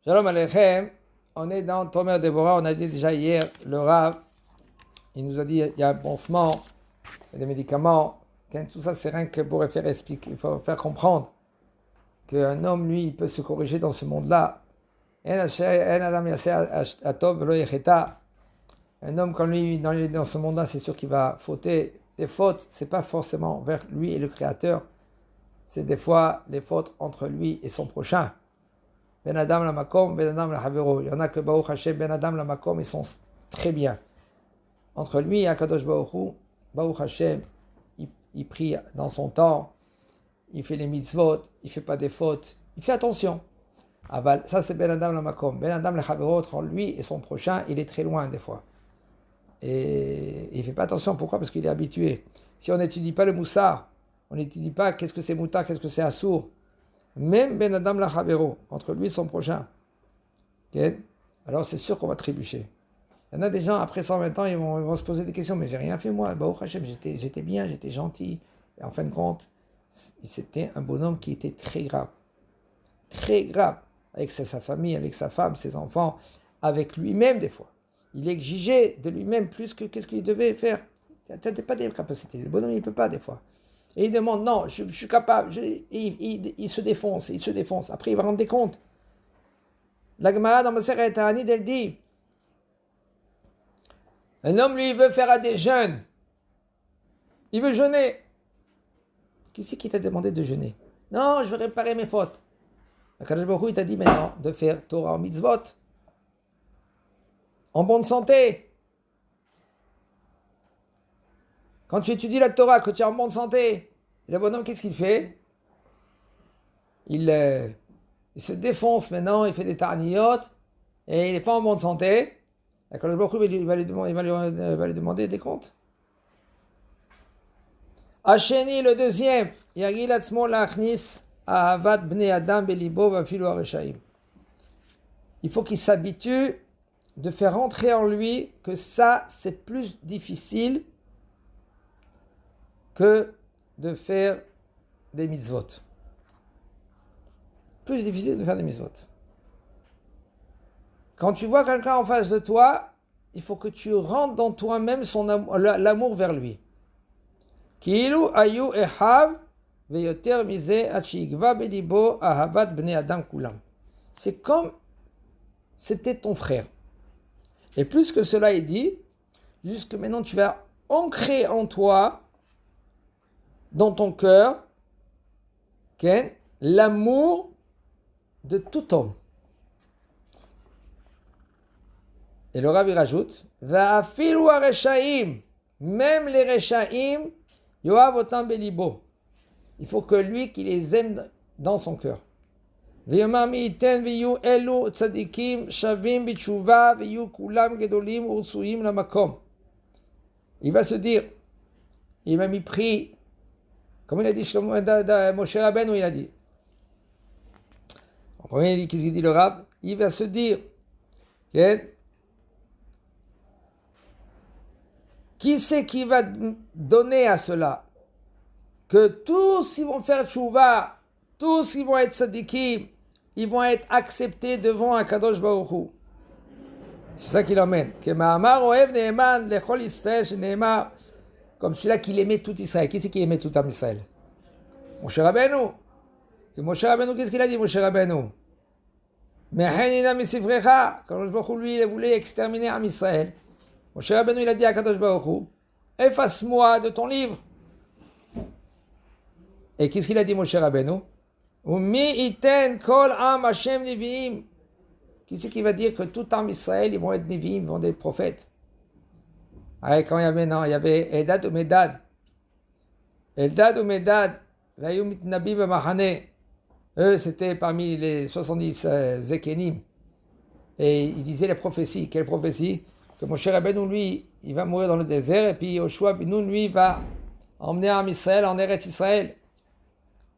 Shalom Aleichem, on est dans Tomer Deborah, on a dit déjà hier, le Rav, il nous a dit il y a un pansement, il y a des médicaments, tout ça c'est rien que pour faire expliquer, il faut faire comprendre qu'un homme, lui, il peut se corriger dans ce monde-là. Un homme comme lui, dans ce monde-là, c'est sûr qu'il va fauter. Les fautes, c'est pas forcément vers lui et le Créateur, c'est des fois les fautes entre lui et son prochain. Ben Adam la Makom, Ben Adam la Havero. Il y en a que Baruch Hashem, Ben Adam la Makom, ils sont très bien. Entre lui et Akadosh Baruch Hashem, il prie dans son temps, il fait les mitzvot, il ne fait pas des fautes, il fait attention. Ça c'est Ben Adam la Makom. Ben Adam la Havero, entre lui et son prochain, il est très loin des fois. Et il ne fait pas attention. Pourquoi? Parce qu'il est habitué. Si on n'étudie pas le moussard, on n'étudie pas qu'est-ce que c'est moutar, qu'est-ce que c'est assour, même Ben Adam la Havero, entre lui et son prochain, okay? Alors c'est sûr qu'on va trébucher. Il y en a des gens, après 120 ans, ils vont se poser des questions, mais j'ai rien fait moi, Baruch Hashem, j'étais bien, j'étais gentil. Et en fin de compte, c'était un bonhomme qui était très grave, avec sa famille, avec sa femme, ses enfants, avec lui-même des fois. Il exigeait de lui-même plus que qu'est-ce qu'il devait faire. Il n'avait pas des capacités, le bonhomme il ne peut pas des fois. Et il demande, non, je suis capable. Il se défonce. Après, il va rendre des comptes. La Gemara dans Maseret Ta'anit, elle dit, un homme, lui, il veut faire à des jeûnes. Il veut jeûner. Qui c'est qui t'a demandé de jeûner? Non, je veux réparer mes fautes. Akadosh Baruch Hu, il t'a dit maintenant de faire Torah en mitzvot. En bonne santé. Quand tu étudies la Torah, que tu es en bonne santé, le bonhomme, qu'est-ce qu'il fait? Il se défonce maintenant, il fait des tarniotes, et il n'est pas en bonne santé. Quand le Baruch Hu, il va lui demander des comptes. Hacheni, le deuxième, Yagil atzmo lachnis ahavat bnei adam belibo vafilu hareshaim. Il faut qu'il s'habitue de faire entrer en lui que ça, c'est plus difficile que de faire des mitzvot. Plus difficile de faire des mitzvot. Quand tu vois quelqu'un en face de toi, il faut que tu rentres dans toi-même l'amour vers lui. Ki'ilu ayu ehav veyoter mize achigva belibo ahavat bnei adam kulam. C'est comme c'était ton frère. Et plus que cela est dit, jusque maintenant tu vas ancrer en toi, dans ton cœur, l'amour de tout homme. Et le Rabbi rajoute, Va'afilu hareshaim, même les reshaim, yoav otam belibo. Il faut que lui, qu'il les aime dans son cœur. V'yomar mi'iten v'yu elu tzadikim shavim b'tshuva v'yu kulam gedolim ursuim lamakom. Il va se dire, il m'a mis pris, comme il a dit Moshe Rabbeinu, il a dit. En premier, il dit, qu'est-ce qu'il dit le Rab? Il va se dire, qui c'est qui va donner à cela? Que tous ils vont faire tchouva, tous ils vont être sadikim, ils vont être acceptés devant Akadosh Baruch Hu. C'est ça qui l'emmène. Que Ma'amar Ohev Ne'eman Lechol Yisrael Shene'emar, comme celui-là qui aimait tout Israël. Qui c'est qui aimait tout Am Israël? Moshe Rabbeinu. Que Moshe Rabbeinu, qu'est-ce qu'il a dit Moshe Rabbeinu? Me'henina misivrecha. Kadosh Baruch Hu, lui, il voulait exterminer Am Israël. Moshe Rabbeinu, il a dit à Kadosh Baruch Hu, efface-moi de ton livre. Et qu'est-ce qu'il a dit Moshe Rabbeinu? Umi iten kol am Hashem neviim. Qui c'est qui va dire que tout Am Israël, ils vont être neviim, ils vont être prophètes? Quand il y avait Eldad ou Medad. Eldad ou Medad, Vayum Nabi B'Machane. Eux, c'était parmi les 70 Zekenim. Et ils disaient les prophéties. Quelle prophétie? Que Moshe Rabbeinu, lui, il va mourir dans le désert, et puis Yoshua Binoun, lui, va emmener Am Israël en Eretz Israël.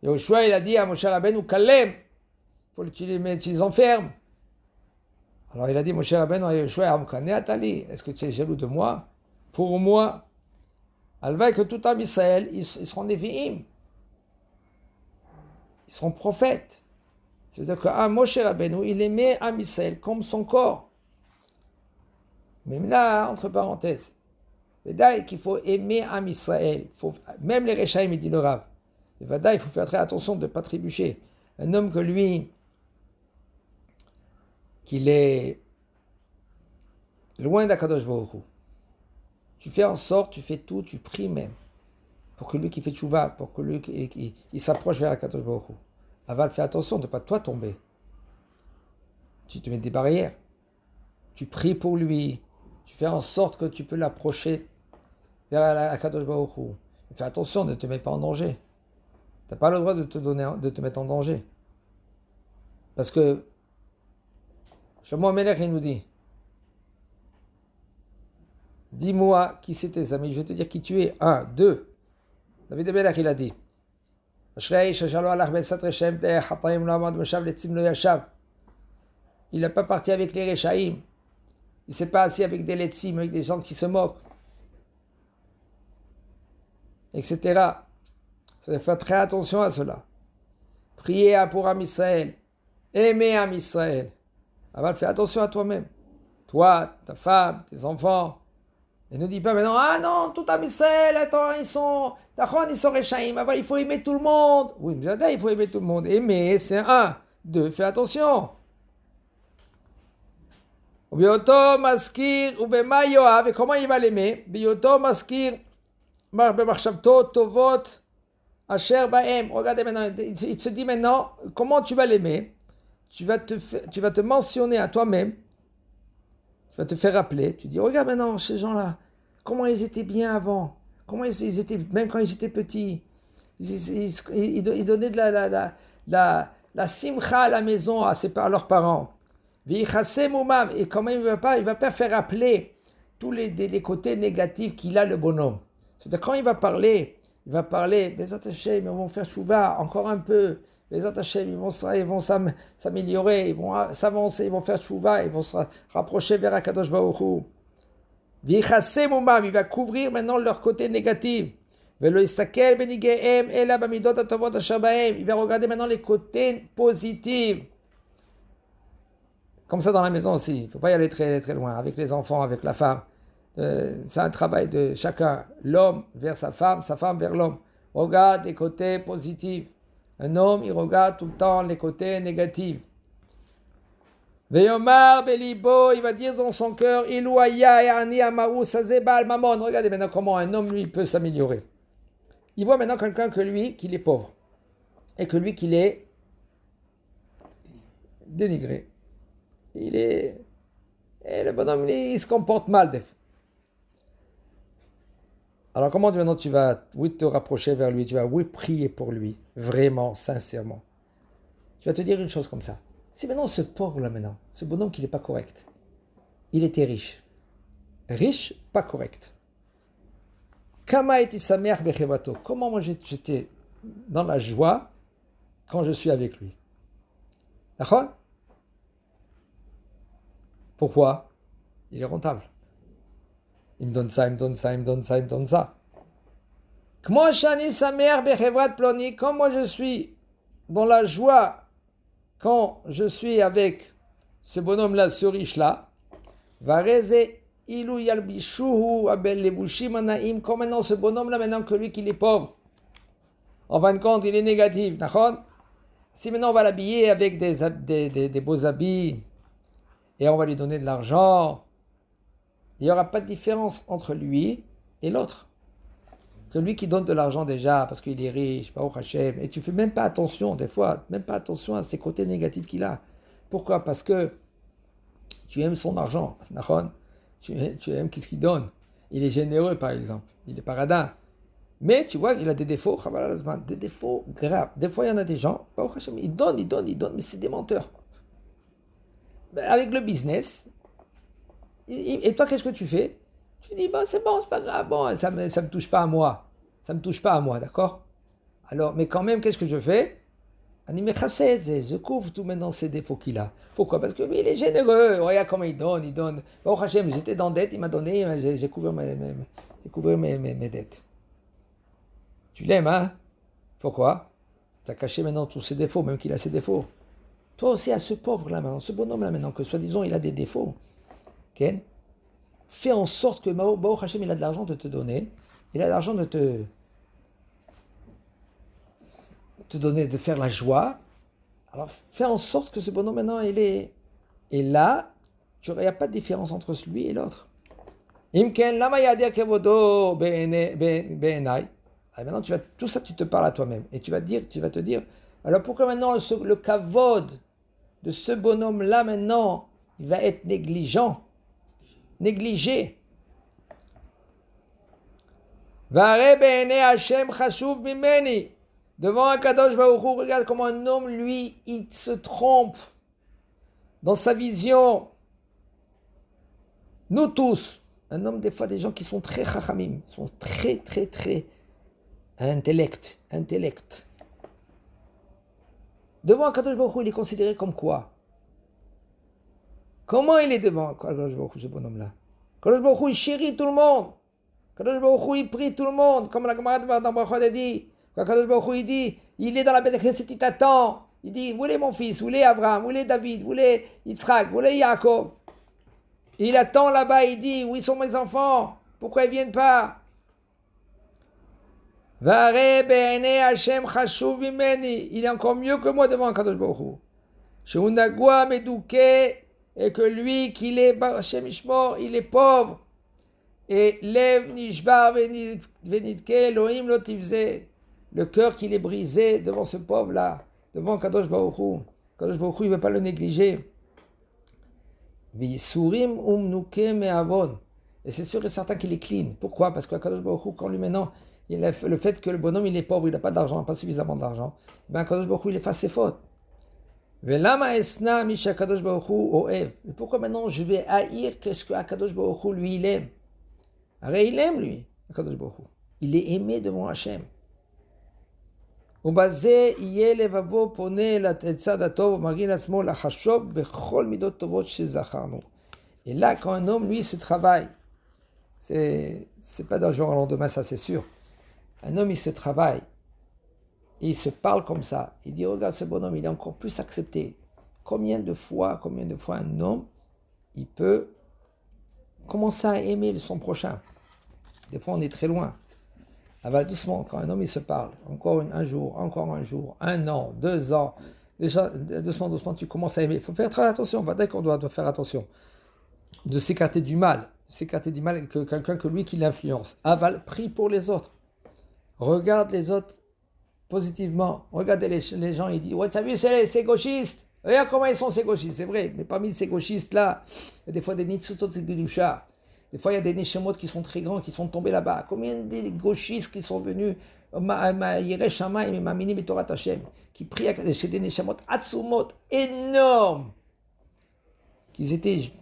Yoshua, il a dit à Moshe Rabbeinu, Kalem, il faut que tu les enfermes. Alors il a dit, Moshe Rabbeinu à Yoshua, est-ce que tu es jaloux de moi? Pour moi, Alvaï que tout Am Israël, ils seront des vi'im. Ils seront prophètes. C'est-à-dire que Moshe Rabbeinu, il aimait Am Israël comme son corps. Même là, entre parenthèses, Vadaï qu'il faut aimer Am Israël. Même les Rechaïm, il dit le Rav. Vadaï, il faut faire très attention de ne pas trébucher. Un homme que lui, qu'il est loin d'Akadosh Baruch Hu. Tu fais en sorte, tu fais tout, tu pries même, pour que lui qui fait tchouva, pour que lui il s'approche vers Akadosh Baruch Hu. Aval, fais attention de ne pas toi tomber. Tu te mets des barrières. Tu pries pour lui. Tu fais en sorte que tu peux l'approcher vers Akadosh Baruch Hu. Fais attention, ne te mets pas en danger. Tu n'as pas le droit de te mettre en danger. Parce que Shlomo HaMelech, il nous dit, dis-moi qui c'est tes amis, je vais te dire qui tu es. 1, 2. David HaMelech, il a dit, il n'est pas parti avec les Rechaïm. Il ne s'est pas assis avec des Letzim, avec des gens qui se moquent, etc. Il faut faire très attention à cela. Priez pour Am Israël. Aimez Am Israël. Alors fais attention à toi-même. Toi, ta femme, tes enfants. Et ne dis pas maintenant, non, tout Am Israël, attends, ils sont Rechaïm. Il faut aimer tout le monde. Oui, mais il faut aimer tout le monde. Aimer, c'est 1. 2, fais attention. Bioto maskir ou bema yoav, et comment il va l'aimer? Bioto maskir mar bemachshavto tovot asher baem. Regardez maintenant, il se dit maintenant, comment tu vas l'aimer? Tu vas te mentionner à toi-même, tu vas te faire rappeler, tu dis, regarde maintenant ces gens-là, comment ils étaient bien avant, comment ils étaient, même quand ils étaient petits, ils donnaient de la simcha à la maison à leurs parents. Et comment il va pas faire rappeler tous les côtés négatifs qu'il a, le bonhomme. C'est-à-dire quand il va parler, Bezat Hashem, ils vont faire chouva encore un peu, Bezat Hashem, ils vont s'améliorer, ils vont s'avancer, ils vont faire chouva, ils vont se rapprocher vers Akadosh Baruch Hu. Il va couvrir maintenant leur côté négatif. Il va regarder maintenant les côtés positifs. Comme ça dans la maison aussi, il ne faut pas y aller très, très loin, avec les enfants, avec la femme. C'est un travail de chacun, l'homme vers sa femme vers l'homme. Regarde les côtés positifs. Un homme, il regarde tout le temps les côtés négatifs. Veyomar belibo, il va dire dans son cœur, Ilouaya et Ani Amaou Sazebal Mamon. Regardez maintenant comment un homme, lui, peut s'améliorer. Il voit maintenant quelqu'un que lui, qu'il est pauvre. Et que lui, qu'il est dénigré. Et le bonhomme, il se comporte mal des fois. Alors comment maintenant tu vas, te rapprocher vers lui, tu vas, prier pour lui, vraiment, sincèrement. Tu vas te dire une chose comme ça. Si maintenant ce pauvre-là maintenant, ce bonhomme qui n'est pas correct, il était riche. Riche, pas correct. Kama eti sameach bechevato. Comment moi j'étais dans la joie quand je suis avec lui. D'accord? Pourquoi? Il est rentable. Il me donne ça, il me donne ça, il me donne ça, il me donne ça. Comment moi je suis dans la joie quand je suis avec ce bonhomme-là, ce riche-là, comme maintenant ce bonhomme-là, maintenant que lui qu'il est pauvre, en fin de compte, il est négatif. Si maintenant on va l'habiller avec des beaux habits, et on va lui donner de l'argent, il n'y aura pas de différence entre lui et l'autre. Que lui qui donne de l'argent déjà, parce qu'il est riche, Baruch Hashem, et tu ne fais même pas attention, des fois, même pas attention à ces côtés négatifs qu'il a. Pourquoi? Parce que tu aimes son argent, tu aimes qu'est-ce qu'il donne. Il est généreux, par exemple, il est paradin. Mais tu vois, il a des défauts, des défauts graves. Des fois, il y en a des gens, Baruch Hashem, ils donnent, mais c'est des menteurs. Avec le business, et toi, qu'est-ce que tu fais? Tu dis, c'est bon, c'est pas grave, bon, ça me touche pas à moi. Ça me touche pas à moi, d'accord? Alors, mais quand même, qu'est-ce que je fais? Je couvre tout maintenant ces défauts qu'il a. Pourquoi? Parce que lui, il est généreux. Regarde comment il donne. Bon, Hachem, j'étais dans dette, il m'a donné, j'ai couvert mes dettes. Tu l'aimes, hein? Pourquoi? Tu as caché maintenant tous ses défauts, même qu'il a ses défauts. Toi aussi, à ce pauvre-là maintenant, ce bonhomme-là maintenant, que soi-disant il a des défauts, okay? Fais en sorte que Baruch Hashem, il a de l'argent de te donner, il a de l'argent de te donner, de faire la joie. Alors fais en sorte que ce bonhomme maintenant, il est... Et là, il n'y a pas de différence entre lui et l'autre. Imken, lama yadir kevodo be'enai. Maintenant, tout ça, tu te parles à toi-même. Et tu vas te dire, alors pourquoi maintenant le kavod de ce bonhomme-là, maintenant, il va être négligé. Vare be'enai Hashem chashuv mimeni. Devant un Kadosh Baruch Hu, regarde comment un homme, lui, il se trompe dans sa vision. Nous tous, un homme, des fois, des gens qui sont très chachamim, sont très, très, très intellect. Devant un Kadosh Baruch Hu, il est considéré comme quoi? Comment il est devant Kadosh Baruch Hu, ce bonhomme-là? Kadosh Baruch Hu, il chérit tout le monde. Kadosh Baruch Hu, il prie tout le monde. Comme la Gemara dans Brachot a dit, quand Kadosh Baruch Hu, il dit, il est dans la Beth Knesset, il t'attend. Il dit, où est mon fils? Où est Abraham? Où est David? Où est Yitzhak? Où est Yaakov? Il attend là-bas, il dit, où sont mes enfants? Pourquoi ils ne viennent pas? Vare be'enei Hashem chashuv mimeni. Il est encore mieux que moi devant Kadosh Baruch Hu. Sheunagua medouké, et que lui, qu'il est Hashem Ishmor, il est pauvre. Et lev nishbar venitke Elohim lo tivze. Le cœur qu'il est brisé devant ce pauvre-là, devant Kadosh Baruch Hu. Kadosh Baruch Hu, il ne veut pas le négliger. V'yisurim umnuke me'avon. Et c'est sûr et certain qu'il est clean. Pourquoi? Parce que Kadosh Baruch Hu, quand lui maintenant, il a le fait que le bonhomme il est pauvre, il n'a pas d'argent, pas suffisamment d'argent, ben Kadosh Baruch Hu, il efface ses fautes. Ve'lama esna misha Kadosh Baruch Hu oev. Mais pourquoi maintenant je vais haïr qu'est-ce que Kadosh Baruch Hu, lui, il aime? Alors il aime, lui, Kadosh Baruch Hu. Il est aimé devant Hachem. Et là, quand un homme, lui, se travaille, c'est pas d'un jour au lendemain, ça c'est sûr. Un homme, il se travaille, et il se parle comme ça. Il dit, regarde ce bonhomme, il est encore plus accepté. Combien de fois un homme, il peut commencer à aimer son prochain? Des fois, on est très loin. Ah bah, doucement, quand un homme il se parle, encore un jour, un an, 2 ans, déjà, doucement, tu commences à aimer. Il faut faire très attention, d'accord, on doit faire attention de s'écarter du mal, que quelqu'un que lui qui l'influence. Aval, prie pour les autres. Regarde les autres positivement. Regardez les gens, ils disent, ouais, t'as vu, ces gauchistes? Regarde comment ils sont ces gauchistes, c'est vrai, mais parmi ces gauchistes-là, il y a des fois des nitsutot de Gedusha. Des fois, il y a des Neshemot qui sont très grands, qui sont tombés là-bas. Combien de gauchistes qui sont venus, qui prient chez des Neshemot Atsumot énormes, qui étaient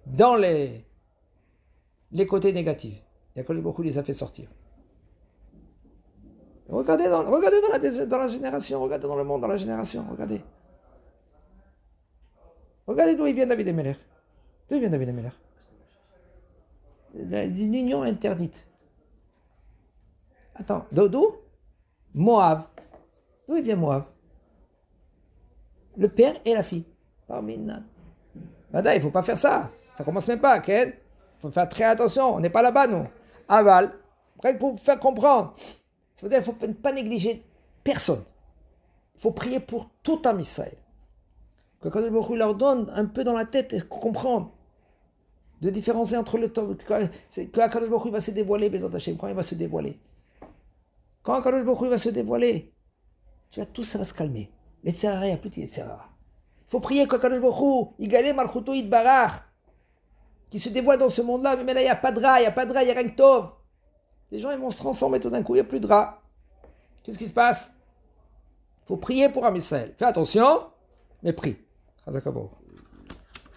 dans les côtés négatifs. Et Akadosh Baruch Hu les a fait sortir. Regardez dans la génération, regardez dans le monde, dans la génération, regardez. Regardez d'où il vient David Amelech. D'où il vient David Amelech? L'union interdite. Attends, d'où? Moab. D'où il vient Moab? Le père et la fille. Parminan. Madame, il ne faut pas faire ça. Ça ne commence même pas, Ken. Il faut faire très attention. On n'est pas là-bas, nous. Aval. Après, pour vous faire comprendre. Ça veut dire qu'il ne faut pas négliger personne. Il faut prier pour tout un Israël. Que quand il leur donne un peu dans la tête et comprendre. De différencier entre le temps, que Akadosh Baruch Hu va se dévoiler, Bezat Hashem, quand il va se dévoiler. Quand Akadosh Baruch Hu va se dévoiler, tout ça va se calmer. Mais il n'y a plus de Yetzirah. Il faut prier qu'Akadosh Baruch Hu, Yigale Malchuto Yitbarach, qui se dévoile dans ce monde-là, mais là il n'y a pas de drap, il n'y a rien que Tov. Les gens ils vont se transformer tout d'un coup, il n'y a plus de drap. Qu'est-ce qui se passe? Il faut prier pour Am Israël. Fais attention, mais prie. Chazak Baruch.